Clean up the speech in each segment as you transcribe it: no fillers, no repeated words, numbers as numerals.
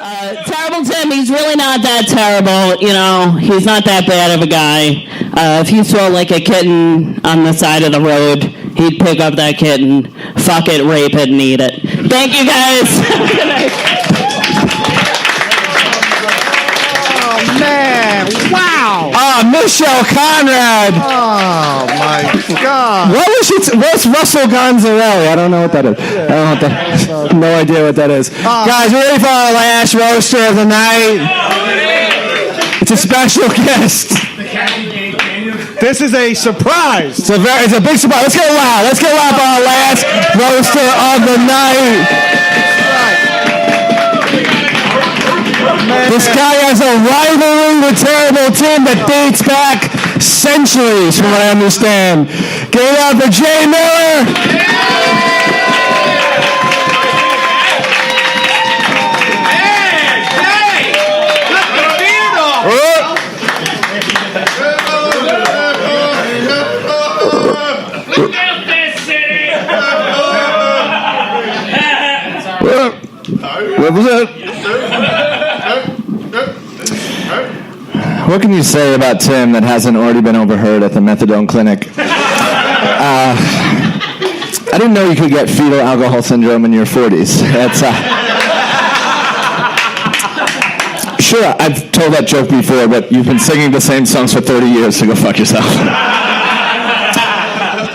Terrible Tim, he's really not that terrible. You know, he's not that bad of a guy. If he saw like a kitten on the side of the road, he'd pick up that kitten, fuck it, rape it, and eat it. Thank you, guys. Good night. Oh, man. Wow. Michelle Conrad. Oh, my God. What's Russell Gonzarelli? I don't know what that is. I don't know what that, no idea what that is. Guys, we're ready for our last roaster of the night. It's a special guest. This is a surprise. It's a big surprise. Let's get loud. Let's get loud for our last roaster of the night. This guy has a rivalry with Terrible Tim that dates back centuries, from what I understand. Give it up for Jay Miller. Represent. What can you say about Tim that hasn't already been overheard at the methadone clinic? I didn't know you could get fetal alcohol syndrome in your 40s. Sure, I've told that joke before, but you've been singing the same songs for 30 years, so go fuck yourself.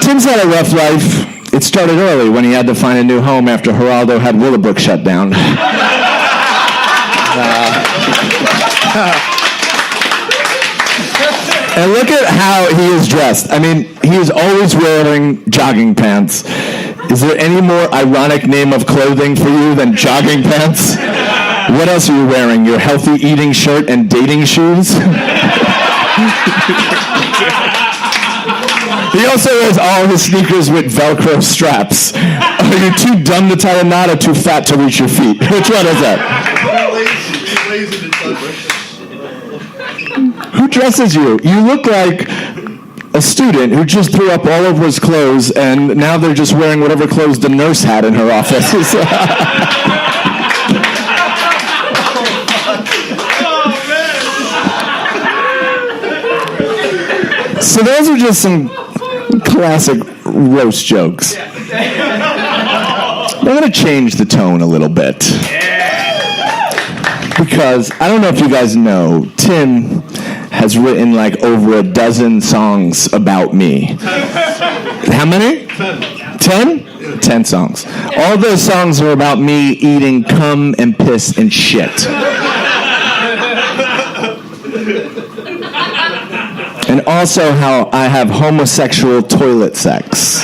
Tim's had a rough life. It started early when he had to find a new home after Geraldo had Willowbrook shut down. And look at how he is dressed. I mean, he is always wearing jogging pants. Is there any more ironic name of clothing for you than jogging pants? What else are you wearing? Your healthy eating shirt and dating shoes? He also wears all his sneakers with Velcro straps. Are you too dumb to tie a knot or too fat to reach your feet? Which one is that? Who dresses you? You look like a student who just threw up all over his clothes, and now they're just wearing whatever clothes the nurse had in her office. So those are just some classic roast jokes. I'm going to change the tone a little bit. Because I don't know if you guys know, Tim has written like over a dozen songs about me. How many? 10? 10 songs. All those songs are about me eating cum and piss and shit. And also how I have homosexual toilet sex.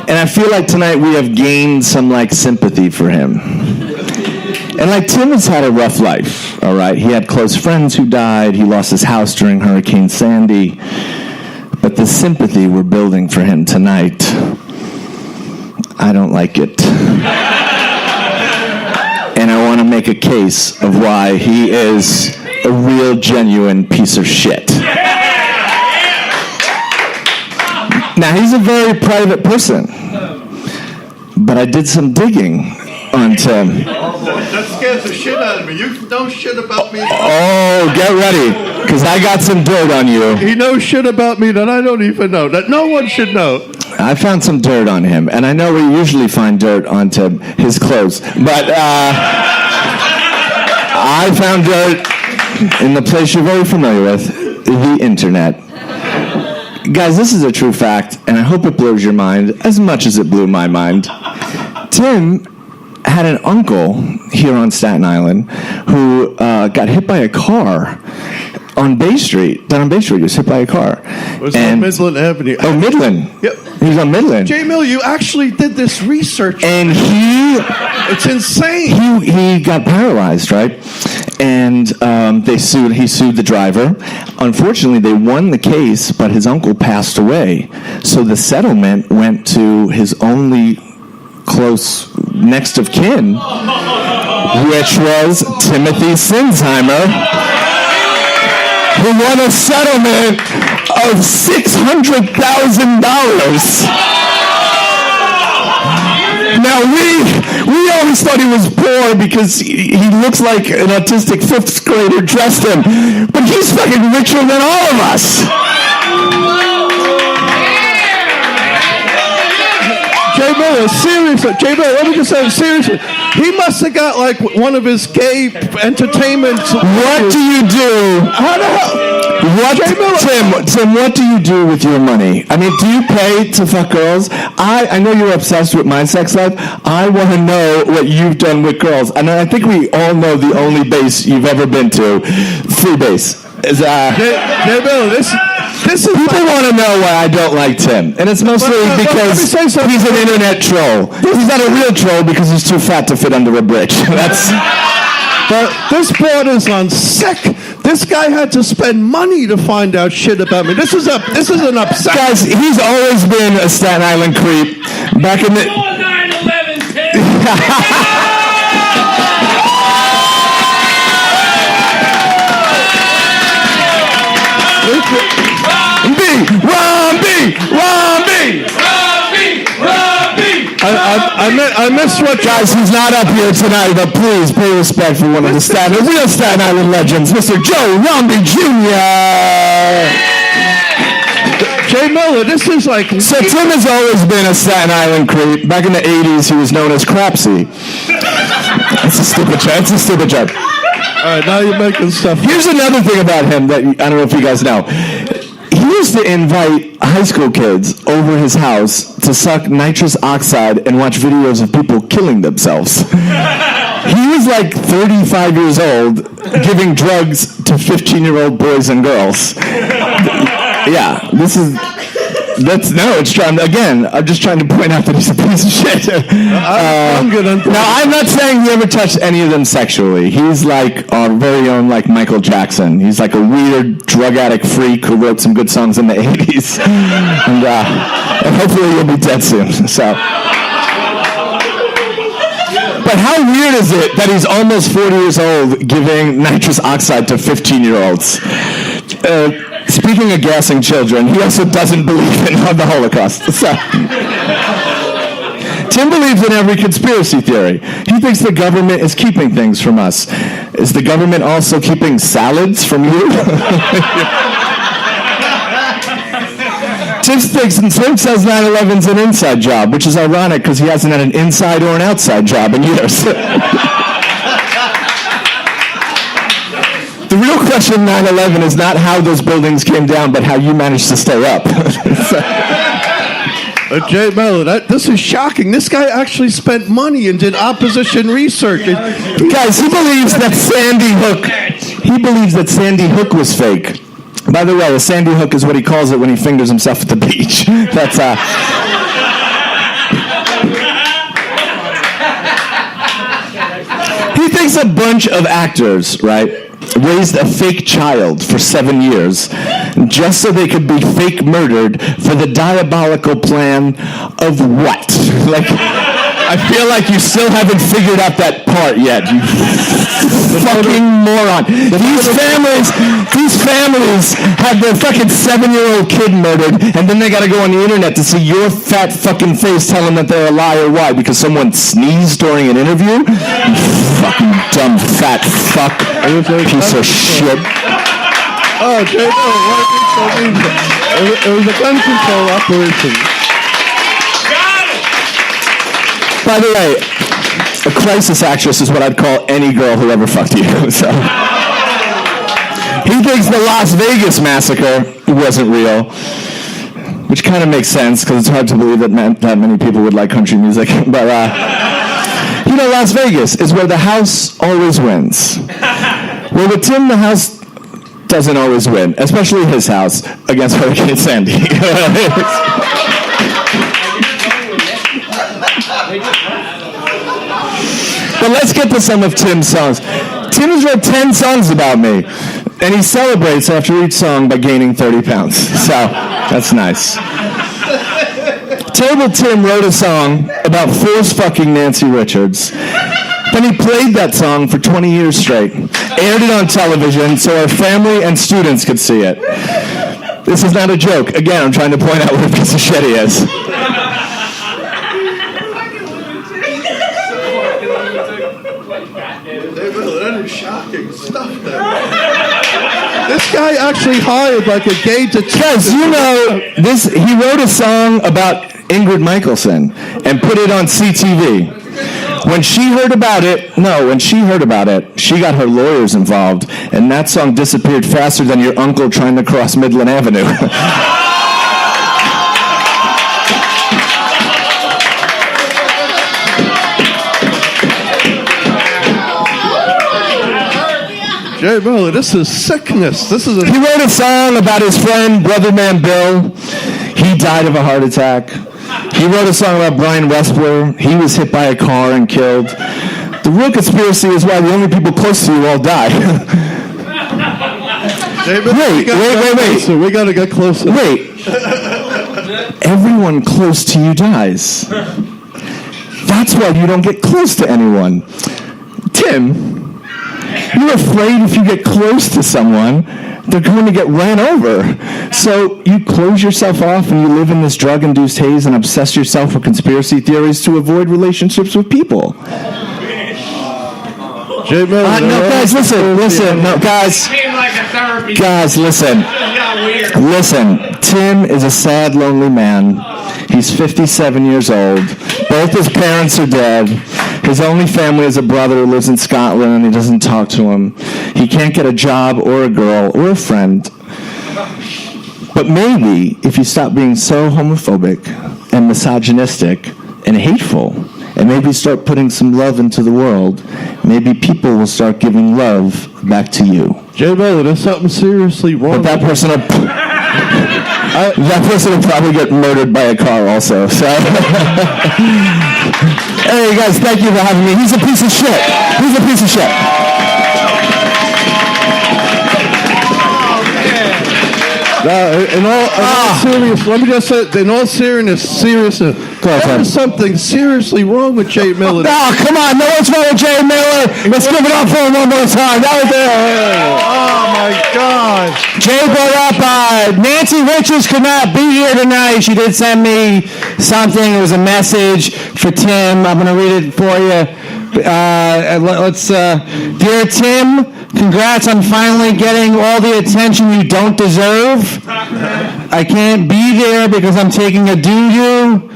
And I feel like tonight we have gained some like sympathy for him. And like Tim has had a rough life, all right? He had close friends who died. He lost his house during Hurricane Sandy. But the sympathy we're building for him tonight, I don't like it. And I want to make a case of why he is a real genuine piece of shit. Now, he's a very private person, but I did some digging on Tim. That scares the shit out of me. You know shit about me. Oh, get ready, because I got some dirt on you. He knows shit about me that I don't even know, that no one should know. I found some dirt on him, and I know we usually find dirt on Tim, his clothes, but I found dirt in the place you're very familiar with, the internet. Guys, this is a true fact, and I hope it blows your mind as much as it blew my mind. Tim had an uncle here on Staten Island who got hit by a car on Bay Street. Down on Bay Street, he was hit by a car. It was on Midland Avenue. Oh, Midland. Yep. He was on Midland. Jay Mill, you actually did this research. And it's insane. He got paralyzed, right? And he sued the driver. Unfortunately, they won the case, but his uncle passed away. So the settlement went to his only close next of kin, which was Timothy Sinsheimer, who won a settlement of $600,000. Now, we always parents thought he was poor because he looks like an autistic fifth grader dressed him. But he's fucking richer than all of us. Jay Miller, seriously. Jay Miller, let me just say, seriously. He must have got like one of his gay entertainment. What do you do? How the hell? Tim, what do you do with your money? I mean, do you pay to fuck girls? I know you're obsessed with my sex life. I want to know what you've done with girls. And I think we all know the only base you've ever been to, free base. Jay Miller, this is people want to know why I don't like Tim, and it's mostly because he's an internet troll. He's not a real troll because he's too fat to fit under a bridge. But this borders on sick. This guy had to spend money to find out shit about me. This is an upset. Guys, he's always been a Staten Island creep. Back in the 9/11, I missed what guys. He's not up here tonight, but please pay respect for one of the real Staten Island legends, Mr. Joe Romney Jr. Jay Miller, this is like... So Tim has always been a Staten Island creep. Back in the 80s, he was known as Crapsy. It's a stupid joke. All right, now you're making stuff. Here's another thing about him that I don't know if you guys know. He used to invite high school kids over his house to suck nitrous oxide and watch videos of people killing themselves. He was like 35 years old, giving drugs to 15-year-old boys and girls. Yeah, it's trying. Again, I'm just trying to point out that he's a piece of shit. Now, I'm not saying he ever touched any of them sexually. He's like our very own, like Michael Jackson. He's like a weird drug addict freak who wrote some good songs in the 80s, and hopefully he'll be dead soon. So. But how weird is it that he's almost 40 years old giving nitrous oxide to 15-year-olds? Speaking of gassing children, he also doesn't believe in the Holocaust. So, Tim believes in every conspiracy theory. He thinks the government is keeping things from us. Is the government also keeping salads from you? Tim says 9/11's an inside job, which is ironic because he hasn't had an inside or an outside job in years. The real question 9/11 is not how those buildings came down, but how you managed to stay up. Jay Miller, this is shocking. This guy actually spent money and did opposition research. Guys, he believes that Sandy Hook was fake. By the way, a Sandy Hook is what he calls it when he fingers himself at the beach. That's He thinks a bunch of actors, right, raised a fake child for 7 years just so they could be fake murdered for the diabolical plan of what? Like, I feel like you still haven't figured out that part yet, you fucking moron. These families have their fucking 7-year-old kid murdered, and then they gotta go on the internet to see your fat fucking face tell them that they're a liar. Why? Because someone sneezed during an interview? You fucking dumb fat fuck. Piece of shit. Oh, Jay, it was a gun control operation. By the way, a crisis actress is what I'd call any girl who ever fucked you. So. He thinks the Las Vegas massacre wasn't real, which kind of makes sense because it's hard to believe that many people would like country music. But, Las Vegas is where the house always wins. Well, with Tim, the house doesn't always win, especially his house against Hurricane Sandy. But let's get to some of Tim's songs. Tim has wrote 10 songs about me, and he celebrates after each song by gaining 30 pounds. So, that's nice. Terrible Tim wrote a song about force-fucking Nancy Richards. Then he played that song for 20 years straight, aired it on television so our family and students could see it. This is not a joke. Again, I'm trying to point out what a piece of shit he is. That is shocking stuff there. This guy actually hired like a gay detective. Guys, you know, he wrote a song about Ingrid Michaelson and put it on CTV. When she heard about it, she got her lawyers involved, and that song disappeared faster than your uncle trying to cross Midland Avenue. Jay Miller, this is sickness. He wrote a song about his friend, Brotherman Bill. He died of a heart attack. He wrote a song about Brian Westler. He was hit by a car and killed. The real conspiracy is why the only people close to you all die. Wait. We got to get closer. Wait. Everyone close to you dies. That's why you don't get close to anyone. Tim, you're afraid if you get close to someone, they're going to get ran over. So you close yourself off and you live in this drug-induced haze and obsess yourself with conspiracy theories to avoid relationships with people. Jay Miller, No, guys, listen. No, guys, listen. Listen, Tim is a sad, lonely man. He's 57 years old. Both his parents are dead. His only family is a brother who lives in Scotland, and he doesn't talk to him. He can't get a job or a girl or a friend. But maybe if you stop being so homophobic and misogynistic and hateful, and maybe start putting some love into the world, maybe people will start giving love back to you. Jay Miller, there's something seriously wrong. But that person will probably get murdered by a car also. So, hey guys, thank you for having me. He's a piece of shit. In all seriousness, let me just say, in all seriousness, there's something seriously wrong with Jay Miller. Oh, come on, no one's wrong with Jay Miller. Let's give it up for him one more time. That was there. Oh my God. Jay brought up Nancy Richards could not be here tonight. She did send me something. It was a message for Tim. I'm going to read it for you. Dear Tim, congrats on finally getting all the attention you don't deserve. I can't be there because I'm taking a doo-doo.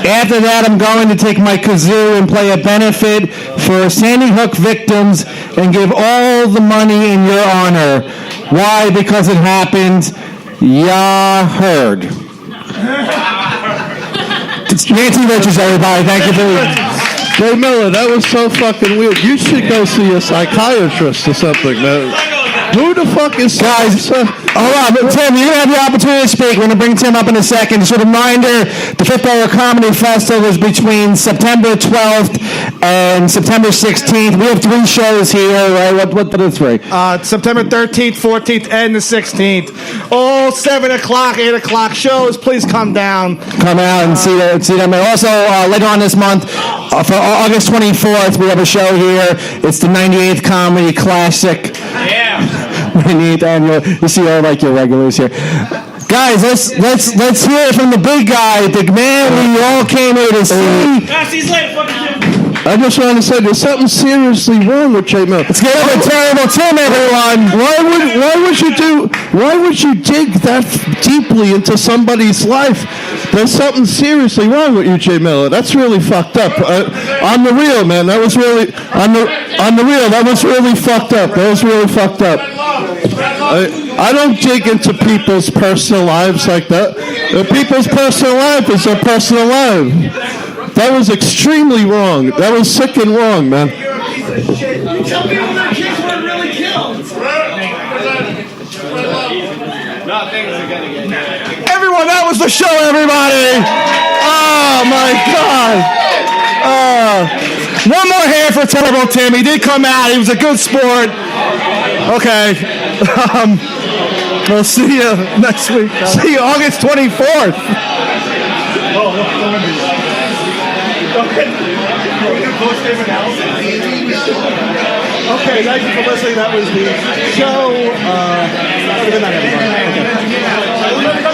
After that, I'm going to take my kazoo and play a benefit for Sandy Hook victims and give all the money in your honor. Why? Because it happened. Ya heard. It's Nancy Richards, everybody. Thank you for... Jay Miller, that was so fucking weird. You should go see a psychiatrist or something, man. Who the fuck is... Guys, hold on, but Tim, you're going to have the opportunity to speak. We're going to bring Tim up in a second. Just a reminder, the Footballer Comedy Festival is between September 12th and September 16th. We have 3 shows here, right? What are the 3? September 13th, 14th, and the 16th. All 7 o'clock, 8 o'clock shows. Please come down. Come out and see them. And also, later on this month, for August 24th, we have a show here. It's the 98th Comedy Classic. Yeah. You see all like your regulars here. Guys, let's hear it from the big guy, the man we all came here to see. I just want to say there's something seriously wrong with Jay Miller. Let's get over Terrible Tim, everyone. Why would you dig that deeply into somebody's life? There's something seriously wrong with you, Jay Miller. That's really fucked up. On the real, man, that was really on the real. That was really fucked up. That was really fucked up. I don't dig into people's personal lives like that. People's personal life is their personal life. That was extremely wrong. That was sick and wrong, man. You tell people their kids weren't really killed. Everyone, that was the show, everybody. Oh, my God. One more hand for Terrible Tim. He did come out. He was a good sport. Okay. We'll see you next week. See you August 24th. Okay, thank you for listening. That was the show. Good night, everybody. Okay.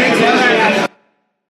Karaoke.